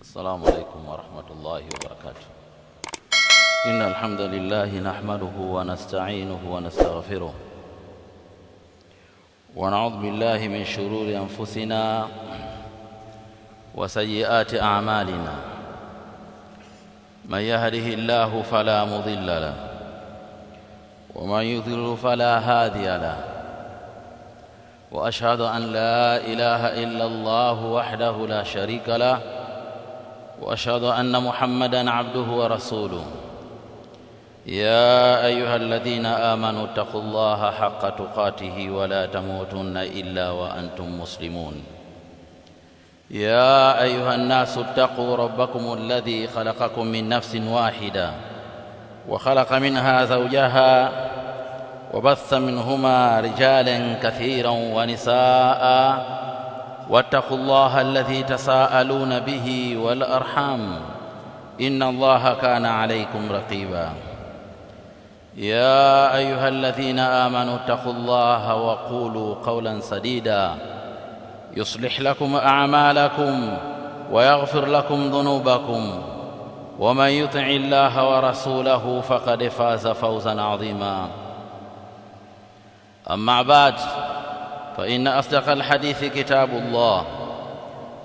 السلام عليكم ورحمة الله وبركاته. إن الحمد لله نحمده ونستعينه ونستغفره ونعوذ بالله من شرور أنفسنا وسيئات أعمالنا. من يهده الله فلا مضل له ومن يضلل فلا هادي له. وأشهد أن لا إله إلا الله وحده لا شريك له وأشهد أن محمدًا عبده ورسوله. يا أيها الذين آمنوا اتقوا الله حق تقاته ولا تموتن إلا وأنتم مسلمون. يا أيها الناس اتقوا ربكم الذي خلقكم من نفس واحدة وخلق منها زوجها وبث منهما رجالا كثيرا ونساء واتقوا الله الذي تساءلون به والأرحام إن الله كان عليكم رقيبا. يا أيها الذين آمنوا اتقوا الله وقولوا قولا سديدا يصلح لكم أعمالكم ويغفر لكم ذنوبكم ومن يطع الله ورسوله فقد فاز فوزا عظيما. أما بعد، فإن أصدق الحديث كتاب الله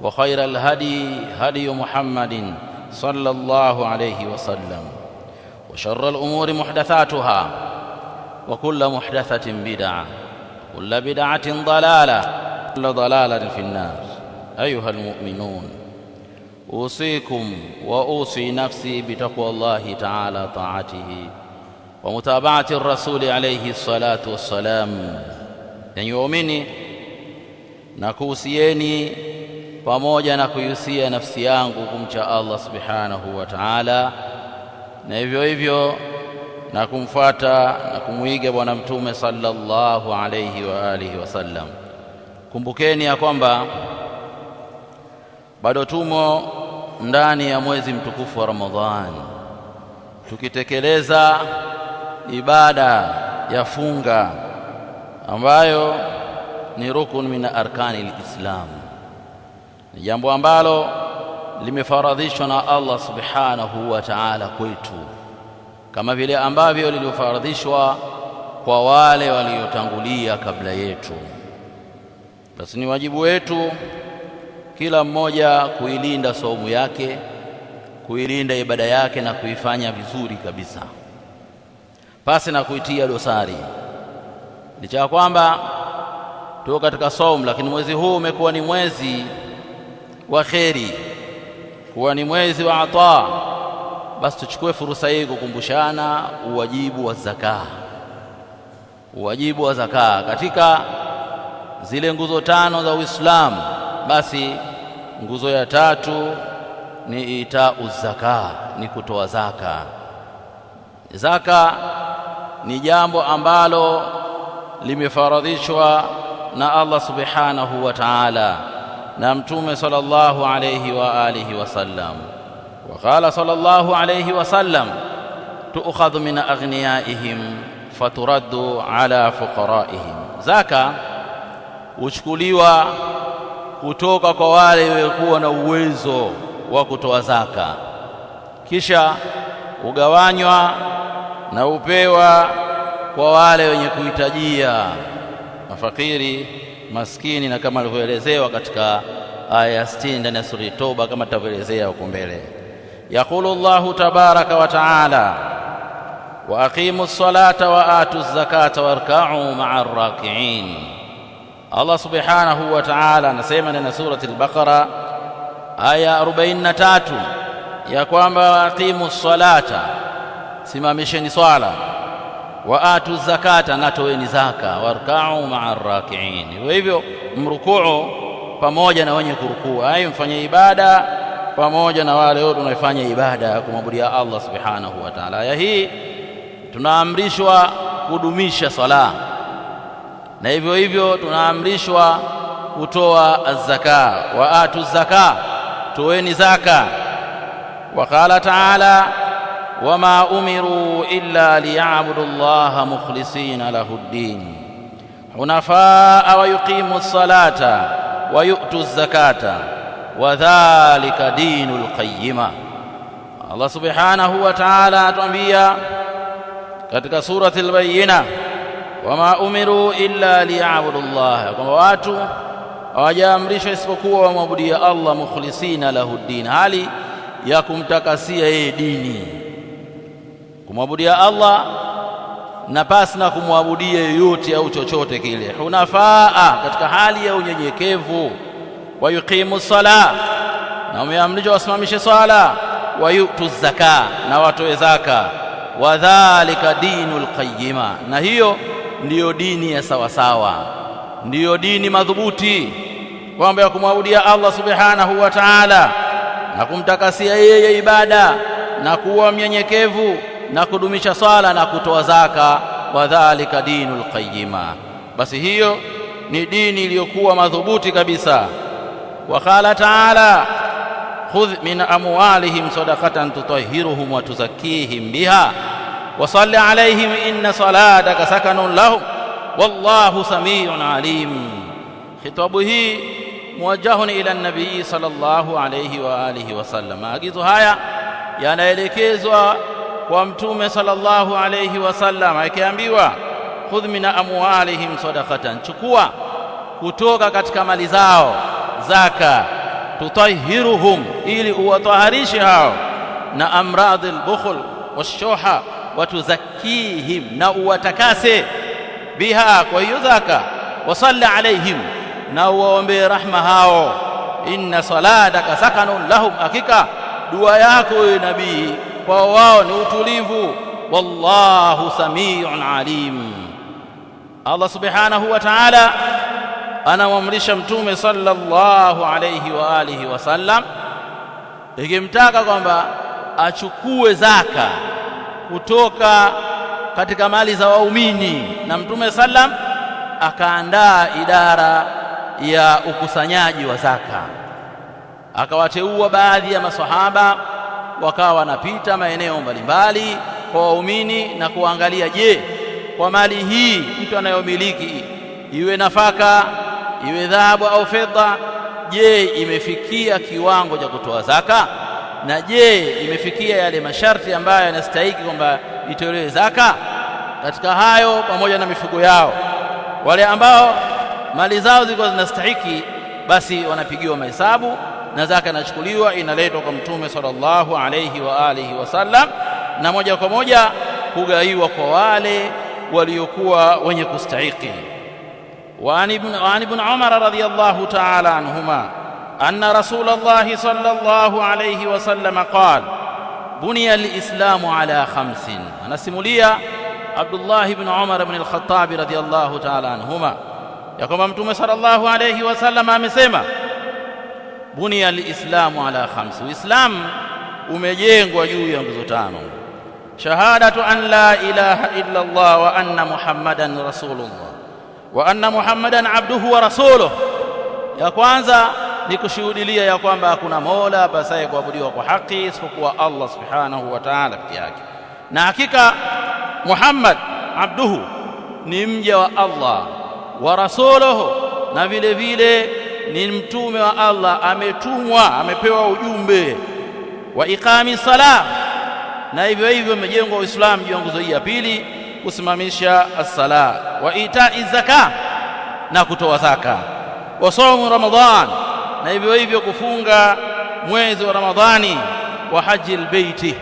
وخير الهدي هدي محمد صلى الله عليه وسلم وشر الأمور محدثاتها وكل محدثة بدعة وكل بدعة ضلالة وكل ضلالة في النار. أيها المؤمنون، أوصيكم وأوصي نفسي بتقوى الله تعالى طاعته ومتابعة الرسول عليه الصلاة والسلام. Enyi waumini, na kuhusieni pamoja na kuihusia nafsi yangu kumcha Allah subhanahu wa ta'ala, na hivyo hivyo na kumfuata na kumuiga bwana mtume sallallahu alayhi wa alihi wasallam. Kumbukeni ya kwamba bado tumo ndani ya mwezi mtukufu wa Ramadhani, tukitekeleza ibada ya funga ambayo ni rukun min arkani al-Islam. Ni jambo ambalo limefaradhishwa na Allah subhanahu wa ta'ala kwetu, kama vile ambavyo lilifaradhishwa kwa wale waliotangulia kabla yetu. Basi ni wajibu wetu kila mmoja kuilinda saumu yake, kuilinda ibada yake na kuifanya vizuri kabisa, pasi na kuitia dosari. Licha ya kwamba tuko katika saumu, lakini mwezi huu umekuwa ni mwezi wa kheri, kuwa ni mwezi wa ataa. Basi tuchukue fursa hii kukumbushana uwajibu wa zakaa. Uwajibu wa zakaa katika zile nguzo tano za Uislamu, basi nguzo ya tatu ni itau zakaa, ni kutoa zaka. Zaka ni jambo ambalo limefaradhishwa na Allah subhanahu wa ta'ala na mtume sallallahu alayhi wa alihi wasallam. Wa qala sallallahu alayhi wasallam, tu'khadhu min aghniyaihim faturaddu ala fuqaraihim. Zaka huchukuliwa kutoka kwa wale waliokuwa na uwezo wa kutoa zaka, kisha ugawanywa na upewa kwa wale wenye kuhitajia, mafakiri, maskini, na kama alivyoelezewa katika aya 60 ndani ya sura Toba, kama tutavyoelezea huko mbele. Yaqulu Allahu tabaraka wa taala, wa aqimus salata wa atuz zakata warka'u ma'ar raki'in. Allah subhanahu wa ta'ala anasema ndani ya sura al-Baqara aya 43 ya kwamba wa aqimus salata, simamisheni swala, wa atu zakata, natoeni zaka, warka'u ma'ar raki'in. Kwa hivyo mrukuu pamoja na wenye kurukuu, hayo mfanye ibada pamoja na wale wote wanaofanya ibada ya kumwabudia Allah subhanahu wa ta'ala. Aya hii tunaamrishwa kudumisha sala, na hivyo hivyo tunaamrishwa kutoa zaka, wa atu zaka, toeni zaka. Wa qala ta'ala, wama umiru illa liya'budu Allaha mukhlisina lahu ad-din hunafaa wa yuqimu as-salata wa yu'tu az-zakata wa dhalika dinul qayyima. Allah subhanahu wa ta'ala atuambia katika surati al-Bayyina, wama umiru illa liya'budu Allah, kwamba watu hawajaamrishwa isipokuwa wamwabudia Allah mukhlisina lahu ddin, hali ya kumtakasia yeye dini, kumwabudia Allah na pasi na kumwabudia yoyote au chochote kile, hunafaa, katika hali ya unyenyekevu, wa yuqimu sala, na wameamrishwa wasimamishe swala, wa yutu zaka, na watoe zaka, wa dhalika dinul qayyima, na hiyo ndiyo dini ya sawasawa, ndiyo dini madhubuti, kwamba ya kumwabudia Allah subhanahu wa ta'ala na kumtakasia yeye ibada na kuwa mnyenyekevu na kudumisha swala na kutoa zaka, wa dhalika dinul qayyima, basi hiyo ni dini iliyokuwa madhubuti kabisa. Wa qala ta'ala, khudh min amwalihim sadaqatan tutahhiruhum wa tuzakkihim biha wa salli alayhim inna salataka sakanun lahum wallahu samiun alim. Khitabu hii muwajjahun ila nabii sallallahu alayhi wa alihi wasallam. Maagizo haya yanaelekezwa kwa mtume sallallahu alayhi wasallam, akiambiwa khudh min amwalihim sadaqatan, chukua kutoka katika mali zao zaka, tutahhiruhum, ili uwataharishe hao na amradhil bukhl washuha, watuzakkihim, na uwatakase biha, kwa hiyo zaka, wasalli alaihim, na uwaombee rahma hao, inna salataka sakanun lahum, hakika dua yako ewe nabii kwa wao ni utulivu, wallahu samiun alim. Allah subhanahu wa ta'ala anamwamrisha mtume sallallahu alayhi wa alihi wasallam, ikimtaka kwamba achukue zaka kutoka katika mali za waumini, na mtume sallam akaandaa idara ya ukusanyaji wa zaka, akawateua baadhi ya maswahaba wakawa wanapita maeneo mbalimbali kwa waumini na kuangalia, je, kwa mali hii mtu anayomiliki, iwe nafaka, iwe dhahabu au fedha, je, imefikia kiwango cha kutoa zaka, na je, imefikia yale masharti ambayo yanastahili kwamba itolewe zaka. Katika hayo, pamoja na mifugo yao, wale ambao mali zao zilikuwa zinastahili, basi wanapigiwa mahesabu na zaka inachukuliwa inaletwa kwa mtume sallallahu alayhi wa alihi wasallam, na moja kwa moja kugaiwa kwa wale waliokuwa wenye kustahiki. Wa an ibn Umar radhiyallahu ta'ala anhuma anna Rasulullah sallallahu alayhi wasallam qala buniya al-islamu ala khamsin. Anasimulia Abdullah ibn Umar ibn al-Khattab radhiyallahu ta'ala anhuma ya kwamba mtume sallallahu alayhi wasallam amesema, buniya al-islamu ala khams, Uislamu umejengwa juu ya nguzo tano: shahadatu an la ilaha illa Allah wa anna Muhammadan rasulullah wa anna Muhammadan abduhu wa rasuluhu. Ya kwanza ni kushuhudia ya kwamba hakuna mola apasaye kuabudiwa kwa haki isipokuwa Allah subhanahu wa ta'ala pekee yake, na hakika Muhammad abduhu ni mja wa Allah, wa rasuluhu, na vile vile ni mtume wa Allah, ametumwa, amepewa ujumbe. Wa iqami salah, na hivyo hivyo umejengwa Uislamu juu ya nguzo hii ya pili, kusimamisha as-sala. Wa itai zaka, na kutoa zaka. Wa saumu Ramadhan, na hivyo hivyo kufunga mwezi wa Ramadhani. Wa haji albayti,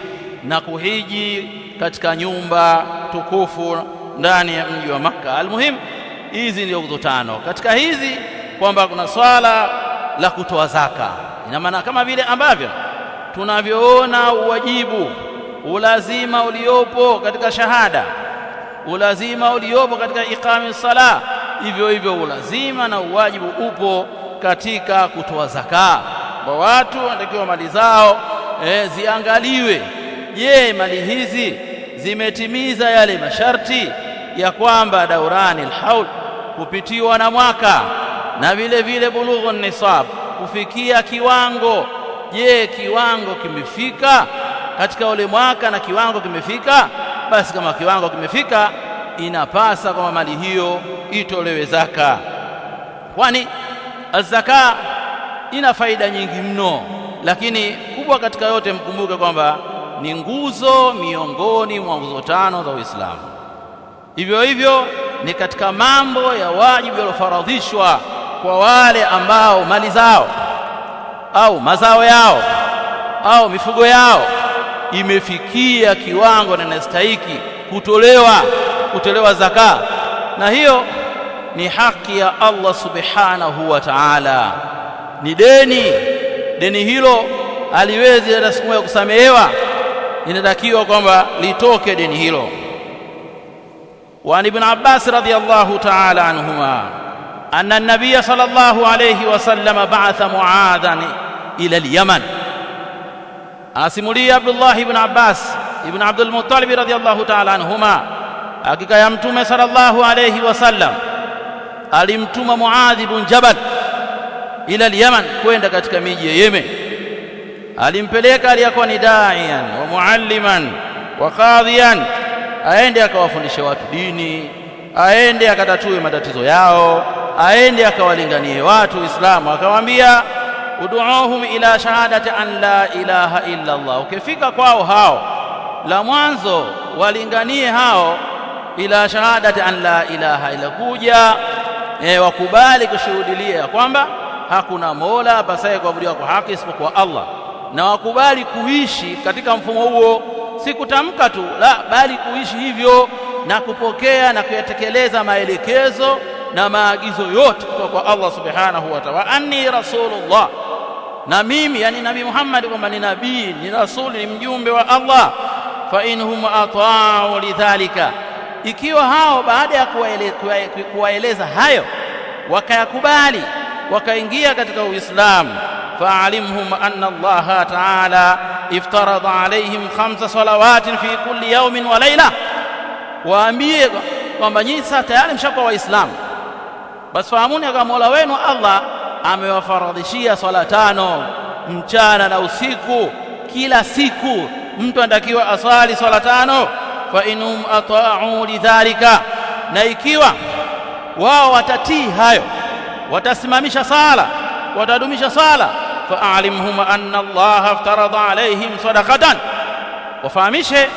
na kuhiji katika nyumba tukufu ndani ya mji wa Makka. Almuhim, hizi ndio nguzo tano. Katika hizi kwamba kuna swala la kutoa zaka, ina maana kama vile ambavyo tunavyoona uwajibu, ulazima uliopo katika shahada, ulazima uliopo katika iqami sala, hivyo hivyo ulazima na uwajibu upo katika kutoa zaka. Kwa watu wanatakiwa mali zao ziangaliwe, je, mali hizi zimetimiza yale masharti ya kwamba daurani alhaul, kupitiwa na mwaka, na vile vile bulughu nisab, kufikia kiwango. Je, kiwango kimefika katika ule mwaka na kiwango kimefika? Basi kama kiwango kimefika, inapasa kwamba mali hiyo itolewe zaka, kwani az-zaka ina faida nyingi mno, lakini kubwa katika yote mkumbuke kwamba ni nguzo miongoni mwa nguzo tano za Uislamu. Hivyo hivyo ni katika mambo ya wajibu yaliyofaradhishwa kwa wale ambao mali zao au mazao yao au mifugo yao imefikia kiwango na inastahiki kutolewa zaka, na hiyo ni haki ya Allah subhanahu wa ta'ala. Ni deni hilo haliwezi hata siku moja kusamehewa, inatakiwa kwamba litoke deni hilo. Wa ibn Abbas radhiyallahu ta'ala anhuma anna an-nabiy sallallahu alayhi wa sallam ba'atha Mu'adhan ila al-Yaman. Asimulia Abdullah ibn Abbas ibn Abdul Muttalib radhiyallahu ta'ala anhuma, hakika ya mtume sallallahu alayhi wa sallam alimtuma Muadh ibn Jabal ila al-Yaman, kwenda katika miji ya Yemen. Alimpeleka aliyakuwa ni da'iyan wa mualliman wa qadhiyan, aende akawafundishe watu dini, aende akatatue matatizo yao, aende akawalinganie watu Uislamu. Akawaambia ud'uuhum ila shahadati an la ilaha illa Allah. Ukifika kwao hao, la mwanzo walinganie hao ila shahadati an la ilaha illa, kuja wakubali kushuhudia kwamba hakuna mola apasaye kuabudiwa kwa haki isipokuwa Allah, na wakubali kuishi katika mfumo huo, si kutamka tu, la bali kuishi hivyo na kupokea na kuyatekeleza maelekezo na maagizo yote kutoka kwa Allah subhanahu wa ta'ala. Anni rasulullah, na mimi yani Nabii Muhammad kwamba ni nabii, ni rasuli, ni mjumbe wa Allah. Fa inhum ata'u lidhalika, ikiwa hao baada ya kuwaeleza hayo wakayakubali, wakaingia katika Uislamu, fa'alimhum anna Allah ta'ala iftarada alayhim 5 salawatin fi kulli yawmin wa layla. Waambie kwamba nyinyi sasa tayari mshakuwa Waislamu, basi fahamuni kama Mola wenu Allah amewafaradhishia swala 5 mchana na usiku. Kila siku mtu anatakiwa asali swala 5. Fa inhum ata'u lidhalika, na ikiwa wao watatii hayo, watasimamisha sala, watadumisha sala, fa'alimhum anna Allah aftarada alayhim sadaqatan, wafahamishe,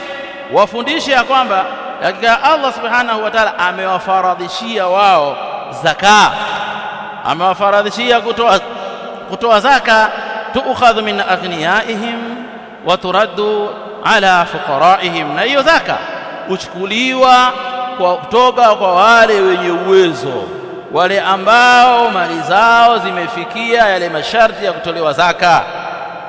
wafundishe ya kwamba hakika Allah subhanahu wa ta'ala amewafaradhishia wao zaka, amewafaradhishia kutoa zaka, tuukhadhu min aghniyaihim wa turaddu ala fuqaraihim, na hiyo zaka uchukuliwa kutoka kwa wale wenye uwezo, wale ambao mali zao zimefikia yale masharti ya kutolewa zaka.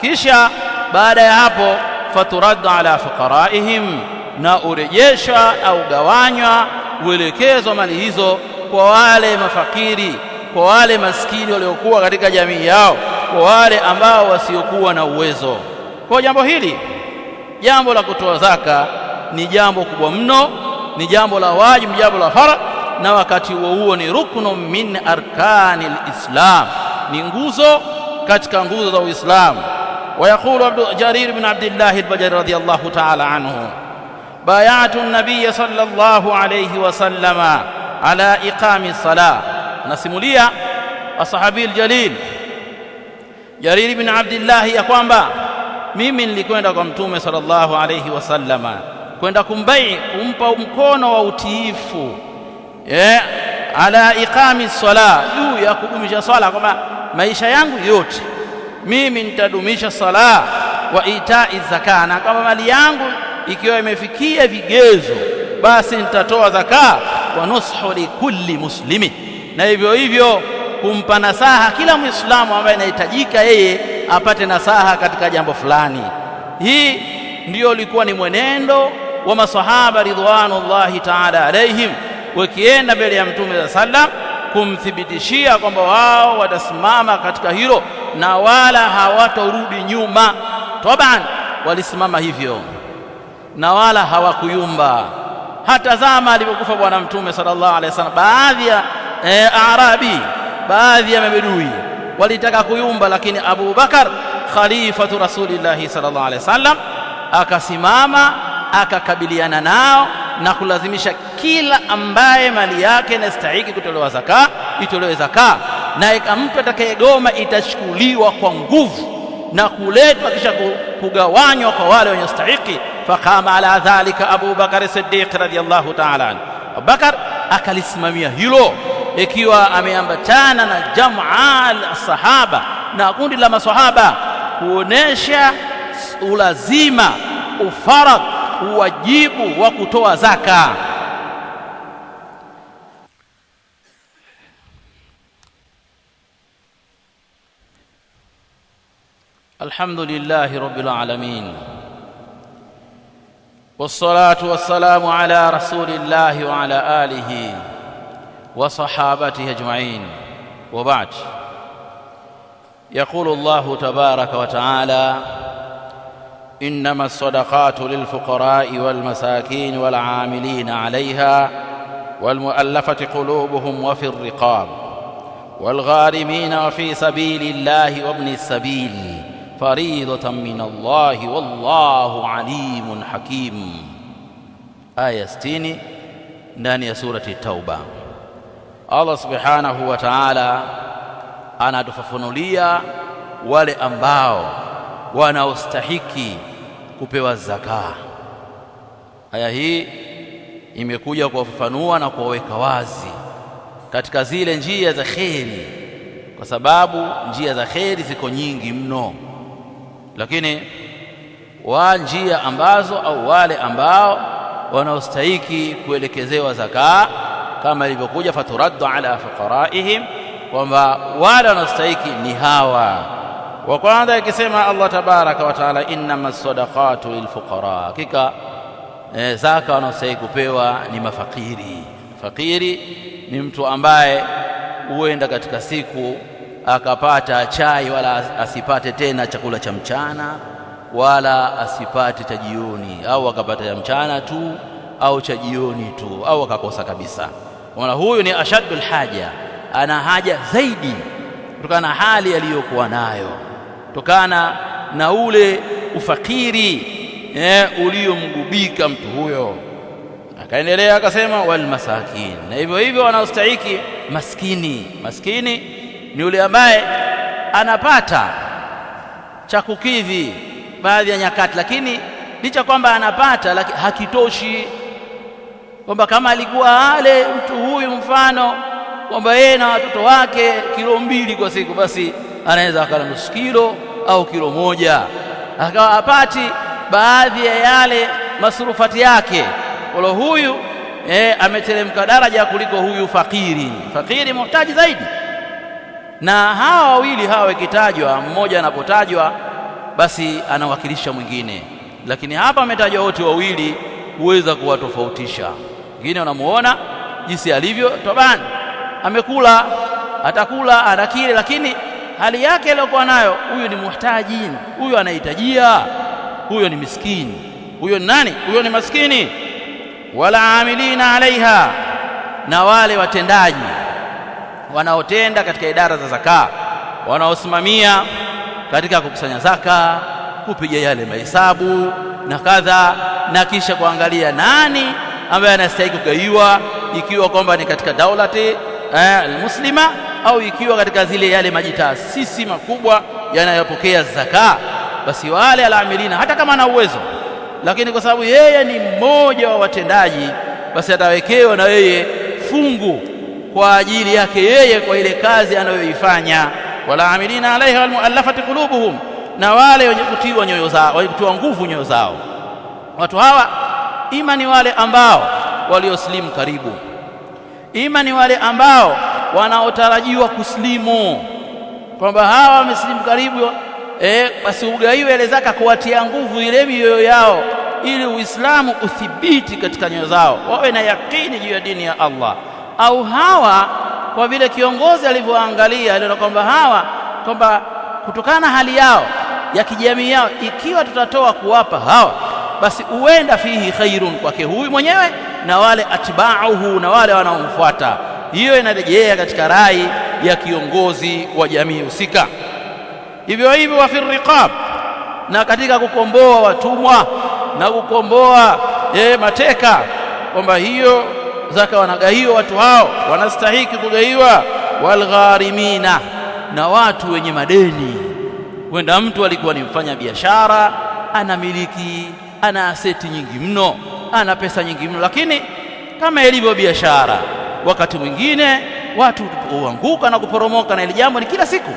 Kisha baada ya hapo faturaddu ala fuqaraihim, na urejeshwa au gawanywa uelekezwa mali hizo kwa wale mafakiri, kwa wale maskini waliokuwa katika jamii yao, kwa wale ambao wasiokuwa na uwezo. Kwa jambo hili, jambo la kutoa zaka ni jambo kubwa mno, ni jambo la wajibu, jambo la faradhi, na wakati huo ni ruknu min arkanil Islam, ni nguzo katika nguzo za Uislamu. Wayaqulu Jarir ibn Abdullah al-Bajali radiyallahu ta'ala anhu, bay'atu an-nabiy sallallahu alayhi wa sallama ala iqami salah. Nasimulia ashabi al-jalil Jarir ibn Abdullah ya kwamba mimi nilikwenda kwa mtume sallallahu alayhi wasallama kwenda kumpa mkono wa utiifu ala iqami sala, juu ya kudumisha sala, kwamba maisha yangu yote mimi nitadumisha sala, wa itai zaka, na kama mali yangu ikiwa imefikia vigezo basi nitatoa zaka, wa nushu li kulli muslimin, na hivyo hivyo kumpa nasaha kila Muislamu ambaye anahitajika yeye apate nasaha katika jambo fulani. Hii ndiyo ilikuwa ni mwenendo wa masahaba ridwanullahi ta'ala alaihim, wakienda mbele ya mtume sallam kumthibitishia kwamba wao watasimama katika hilo na wala hawatarudi nyuma. Taban walisimama hivyo na wala hawakuyumba. Hata zama alipokufa bwana mtume sallallahu alaihi wasallam, baadhi ya Arabi, baadhi ya mabedui walitaka kuyumba, lakini Abu Bakar khalifatu rasulillahi sallallahu alaihi wasallam akasimama akakabiliana nao na kulazimisha kila ambaye mali yake inastahili kutolewa zaka itolewe zaka, na mtu atakayegoma itachukuliwa kwa nguvu na kuletwa kisha kugawanywa kwa wale wenye stahiki. Faqama ala dhalika Abu Bakar Siddiq radhiyallahu ta'ala anhu, Abu Bakar akalisimamia hilo, ikiwa ameambatana na jamaa al-sahaba na kundi la maswahaba, kuonesha ulazima, ufarad, uwajibu wa kutoa zaka. Alhamdulillahi rabbil alamin, wassalatu wassalamu ala rasulillahi wa ala alihi wa sahabatihi ajma'in, wa ba'd. Yaqulu Allahu tabaraka wa ta'ala: innama as-sadaqatu lilfuqara'i wal masakin wal 'amilina 'alayha wal mu'allafati qulubuhum wa fir riqab wal gharimina wa fi sabilillahi wa ibnis sabil faridatan min Allahi wallahu alimun hakim. Aya 60 ndani ya surati Tauba. Allah subhanahu wa ta'ala anatufafanulia wale ambao wanaostahiki kupewa zaka. Aya hii imekuja kuwafafanua na kuwaweka wazi katika zile njia za kheri, kwa sababu njia za kheri ziko nyingi mno, lakini njia ambazo au wale ambao wanaostahiki kuelekezewa zaka kama ilivyokuja faturaddu ala fuqaraihim, kwamba wale wanaostahiki ni hawa. Wa kwanza ikisema Allah tabaraka wa taala, innamas sadaqatu lilfuqara, hakika zaka wanaostahiki kupewa ni mafakiri. Fakiri ni mtu ambaye huenda katika siku akapata chai wala asipate tena chakula cha mchana wala asipate cha jioni, au akapata cha mchana tu au cha jioni tu, au akakosa kabisa. Maana huyu ni ashaddul haja, ana haja zaidi kutokana na hali aliyokuwa nayo, kutokana na ule ufakiri uliomgubika mtu huyo. Akaendelea akasema wal masakin, na hivyo hivyo wanaostahiki maskini. Maskini ni yule ambaye anapata cha kukidhi baadhi ya nyakati, lakini licha kwamba anapata lakini hakitoshi, kwamba kama alikuwa ale mtu huyu mfano kwamba yeye na watoto wake kilo 2 kwa siku, basi anaweza akala nusu kilo au kilo 1, akawa apati baadhi ya yale masurufati yake. Wala huyu ameteremka daraja kuliko huyu fakiri. Fakiri muhtaji zaidi. Na hawa wawili hawa ikitajwa, mmoja anapotajwa basi anawakilisha mwingine, lakini hapa ametajwa wote wawili kuweza kuwatofautisha. Wengine wanamuona jinsi alivyo, tabani amekula, atakula, anakile, lakini hali yake aliyokuwa nayo, huyu ni muhtaji, huyu anahitajia, huyo ni miskini. Huyo ni nani? Huyo ni maskini. Wala amilina alaiha, na wale watendaji wanaotenda katika idara za zaka, wanaosimamia katika kukusanya zaka, kupiga yale mahesabu na kadha, na kisha kuangalia nani ambaye anastahili kugaiwa, ikiwa kwamba ni katika daulati almuslima au ikiwa katika zile yale majitaasisi makubwa yanayopokea zaka. Basi wale alamilina, hata kama ana uwezo, lakini kwa sababu yeye ni mmoja wa watendaji, basi atawekewa na yeye fungu kwa ajili yake yeye kwa ile kazi anayoifanya. Wala amilina alaiha wal muallafati qulubuhum, na wale wenye kutiwa nyoyo zao, wenye kutiwa nguvu nyoyo zao. Watu hawa ima ni wale ambao walioslimu karibu, ima ni wale ambao wanaotarajiwa kuslimu, kwamba hawa wameslimu karibu, basi ugaiwe ile zaka kuwatia nguvu ile mioyo yao, ili Uislamu uthibiti katika nyoyo zao, wawe na yakini juu ya dini ya Allah. Au hawa kwa vile kiongozi alivyoangalia ile, kwamba hawa kwamba kutokana na hali yao ya kijamii yao, ikiwa tutatoa kuwapa hawa, basi uenda fihi khairun, kwake huyu mwenyewe na wale atba'uhu, na wale wanaomfuata. Hiyo inarejea katika rai ya kiongozi wa jamii husika. Hivyo hivyo wa fir riqab, na katika kukomboa watumwa na kukomboa mateka, kwamba hiyo zaka wanagaiwa watu hao, wanastahiki kugaiwa. walgharimina, na watu wenye madeni. Wenda mtu alikuwa ni mfanya biashara, anamiliki, ana aseti nyingi mno, ana pesa nyingi mno, lakini kama ilivyo biashara, wakati mwingine watu huanguka na kuporomoka, na ile jambo ni kila siku.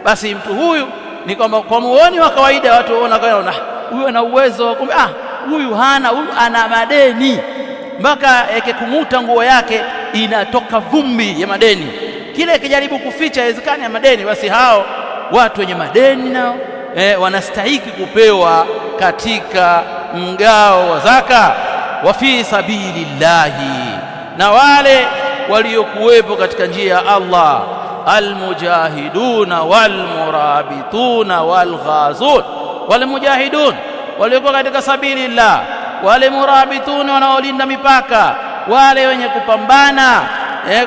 Basi mtu huyu ni kwamba kwa muoni wa kawaida watu waona huyu ana uwezo, kumbe huyu hana, huyu ana madeni, mpaka kumuta nguo yake inatoka vumbi ya madeni, kile kijaribu kuficha haiwezekani ya madeni. Basi hao watu wenye madeni nao wanastahiki kupewa katika mgao wa zaka. Wa fi sabilillahi, na wale waliokuwepo katika njia ya Allah, almujahiduna walmurabituna walghazun. Wale mujahidun waliokuwa katika sabilillah, wale murabituna wanaolinda mipaka, wale wenye kupambana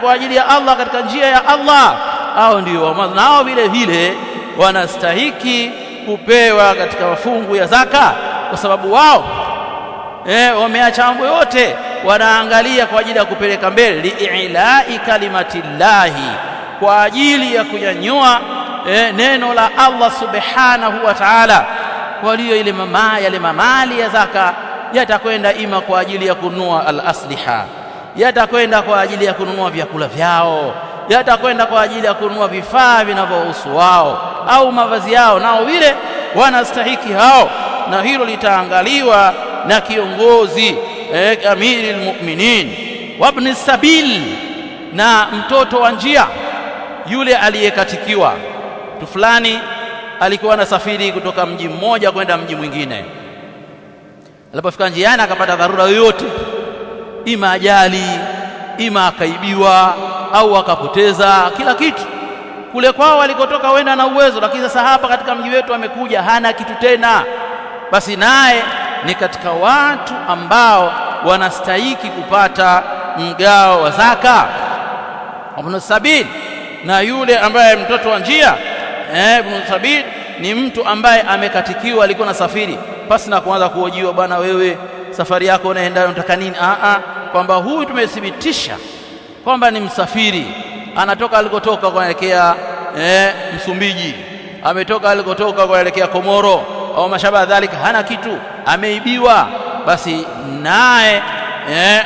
kwa ajili ya Allah katika njia ya Allah, hao ndio nao vile vile wanastahiki kupewa katika mafungu ya zaka, kwa sababu wao wameacha mambo yote, wanaangalia kwa ajili ya kupeleka mbele li'ilai kalimatillahi, kwa ajili ya kunyanyua neno la Allah subhanahu wa ta'ala. Kwa hiyo yale mamali ya zaka yatakwenda ima kwa ajili ya kununua al-asliha, yatakwenda kwa ajili ya kununua vyakula vyao, yatakwenda kwa ajili ya kununua vifaa vinavyohusu wao au mavazi yao, nao vile wanastahiki hao, na hilo litaangaliwa na kiongozi amirul mu'minin wabni sabil, na mtoto wa njia yule aliyekatikiwa. Mtu fulani alikuwa anasafiri kutoka mji mmoja kwenda mji mwingine. Alipofika njiani akapata dharura yoyote, ima ajali, ima akaibiwa au akapoteza kila kitu. Kule kwao walikotoka wenda na uwezo, lakini sasa hapa katika mji wetu amekuja hana kitu tena. Basi naye ni katika watu ambao wanastahiki kupata mgao wa zaka. Ibn Sabil, na yule ambaye mtoto wa njia, Ibn Sabil ni mtu ambaye amekatikiwa, alikuwa nasafiri pasi na kuanza kuhojiwa, bwana wewe safari yako unaenda unataka nini? Kwamba huyu tumethibitisha kwamba ni msafiri, anatoka alikotoka kuelekea Msumbiji, ametoka alikotoka kuelekea Komoro au mashaba dhalika, hana kitu, ameibiwa. Basi naye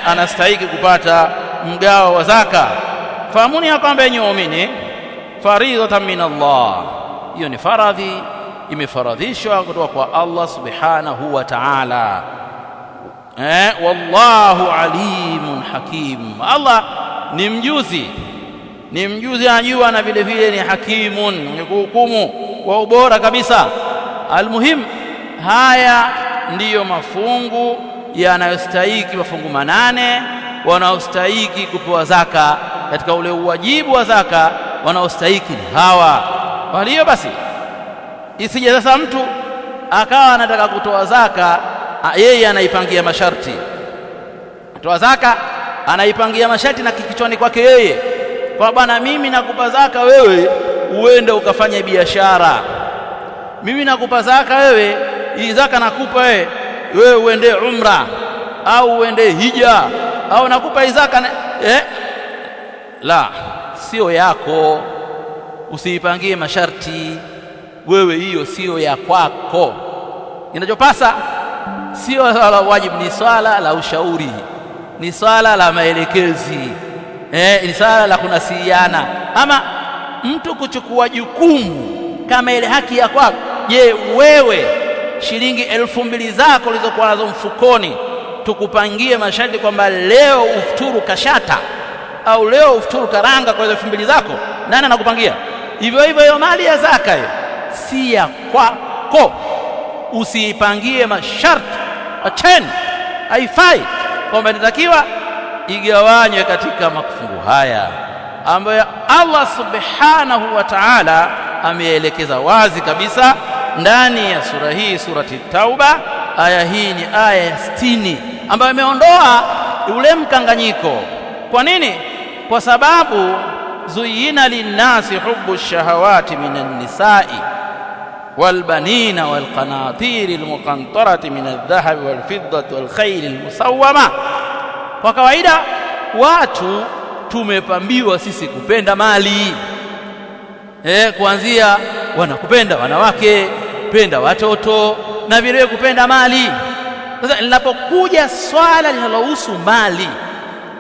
anastahili kupata mgao wa zaka. Fahamuni ya kwamba yenye waumini, faridhatan min Allah, hiyo ni faradhi, imefaradhishwa kutoka kwa Allah subhanahu wa ta'ala. Wallahu alimun hakim, Allah ni mjuzi, anajua, na vile vile ni hakimun, mwenye kuhukumu kwa ubora kabisa. Almuhim, haya ndiyo mafungu yanayostahiki, mafungu 8 wanaostahiki kupewa zaka. Katika ule uwajibu wa zaka wanaostahiki ni hawa. Kwa hiyo basi isije sasa mtu akawa anataka kutoa zaka, yeye anaipangia masharti. Kutoa zaka anaipangia masharti na kikichwani kwake yeye, kwa bwana, mimi nakupa zaka wewe uende ukafanye biashara, mimi nakupa zaka wewe, hii zaka nakupa wewe uende umra au uende hija, au nakupa hii zaka la, sio yako. Usiipangie masharti wewe, hiyo sio ya kwako. Inachopasa sio la wajibu, ni swala la ushauri, ni swala la maelekezi, ni swala la kunasihiana. Ama mtu kuchukua jukumu kama ile haki ya kwako. Je, wewe shilingi 2000 zako ulizokuwa nazo mfukoni, tukupangie masharti kwamba leo ufuturu kashata au leo ufuturu karanga kwa 2000 zako? Nani anakupangia? Hivyo hivyo hiyo mali ya zaka hiyo si ya kwako, usiipangie masharti. Acheni, haifai, kwamba inatakiwa igawanywe katika mafungu haya ambayo Allah subhanahu wa ta'ala ameelekeza wazi kabisa ndani ya sura hii, surati Tauba. Aya hii ni aya ya 60 ambayo imeondoa ule mkanganyiko. Kwa nini? Kwa sababu zuyina linnasi hubbu shahawati minan nisai walbanina walqanatiri almuqantarati min aldhahabi walfiddati walkhayli almusawwama. Kwa kawaida watu tumepambiwa sisi kupenda mali. Kuanzia wanakupenda wanawake, kupenda watoto na vile kupenda mali. Sasa linapokuja swala linalohusu mali,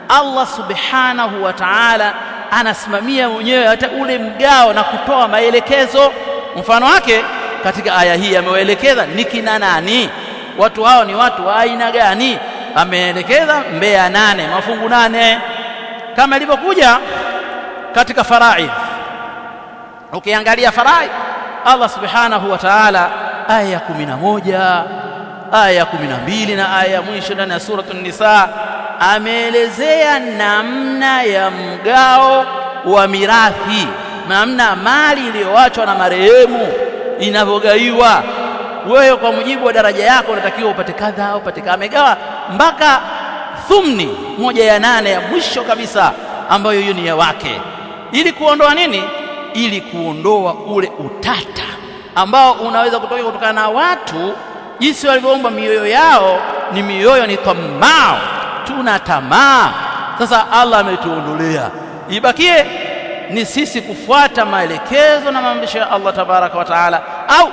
Allah subhanahu wa ta'ala anasimamia mwenyewe hata ule mgao na kutoa maelekezo. Mfano wake katika aya hii amewaelekeza ni kina nani, watu hao ni watu wa aina gani. Ameelekeza mbea 8, mafungu 8 kama ilivyokuja katika faraidh. Ukiangalia faraidh, Allah subhanahu wa ta'ala aya 11, aya 12 na aya ya mwisho ndani ya suratul Nisa ameelezea namna ya mgao wa mirathi, namna mali iliyoachwa na marehemu inavyogaiwa. Wewe kwa mujibu wa daraja yako unatakiwa upate kadha, upate kadha. Amegawa mpaka thumni 1/8 ya mwisho kabisa, ambayo hiyo ni ya wake. Ili kuondoa nini? Ili kuondoa ule utata ambao unaweza kutokea kutokana na watu jinsi walivyoomba. Mioyo yao ni mioyo ni tamaa, tuna tamaa. Sasa Allah ametuondolea, ibakie ni sisi kufuata maelekezo na maamrisho ya Allah tabaraka wa taala, au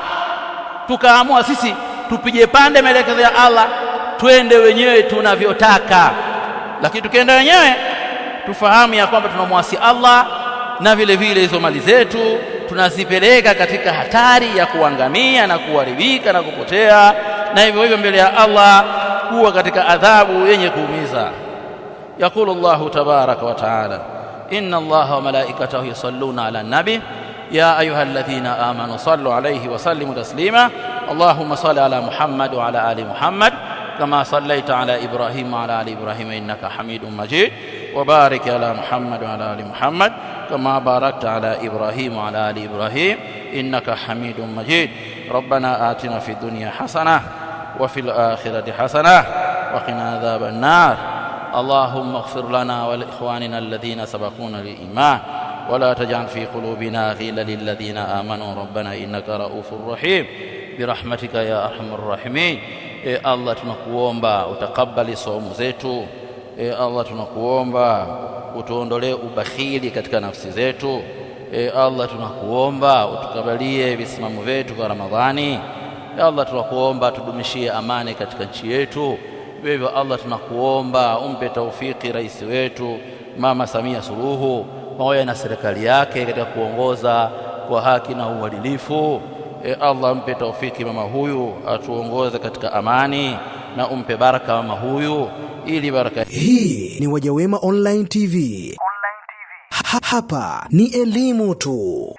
tukaamua sisi tupige pande maelekezo ya Allah twende wenyewe tunavyotaka. Lakini tukienda wenyewe tufahamu ya kwamba tunamwasi Allah, na vile vile hizo mali zetu tunazipeleka katika hatari ya kuangamia na kuharibika na kupotea, na hivyo hivyo mbele ya Allah kuwa katika adhabu yenye kuumiza. Yaqulu Allahu tabaraka wa taala, inna Allaha wa malaikatahu yusalluna ala nabi ya ayyuhalladhina amanu sallu alayhi wa sallimu taslima. Allahumma salli ala Muhammad wa ala ali Muhammad kama sallaita ala Ibrahim wa ala ali Ibrahim innaka Hamidum Majid, wa barik ala Muhammad wa ala ali Muhammad kama barakta ala Ibrahim wa ala ali Ibrahim innaka Hamidum Majid. Rabbana atina fid dunya hasanah wa fil akhirati hasanah wa qina adhaban nar. Allahumma ighfir lana wa li ikhwanina alladhina sabaquna bil iman wa la taj'al fi qulubina ghillan lil ladhina amanu rabbana innaka raufur rahim birahmatika ya arhamar rahimin. Allah tunakuomba utakabali saumu zetu. Allah tunakuomba utuondolee ubakhili katika nafsi zetu. Allah tunakuomba utukabalie visimamo vyetu kwa Ramadhani. Allah tunakuomba tudumishie amani katika nchi yetu. Hivyo Allah tunakuomba umpe taufiki rais wetu Mama Samia Suluhu pamoja na serikali yake katika kuongoza kwa haki na uadilifu. Allah umpe taufiki mama huyu atuongoze katika amani, na umpe baraka mama huyu ili baraka. Hii ni Wajawema Online TV. Hapa ni elimu tu.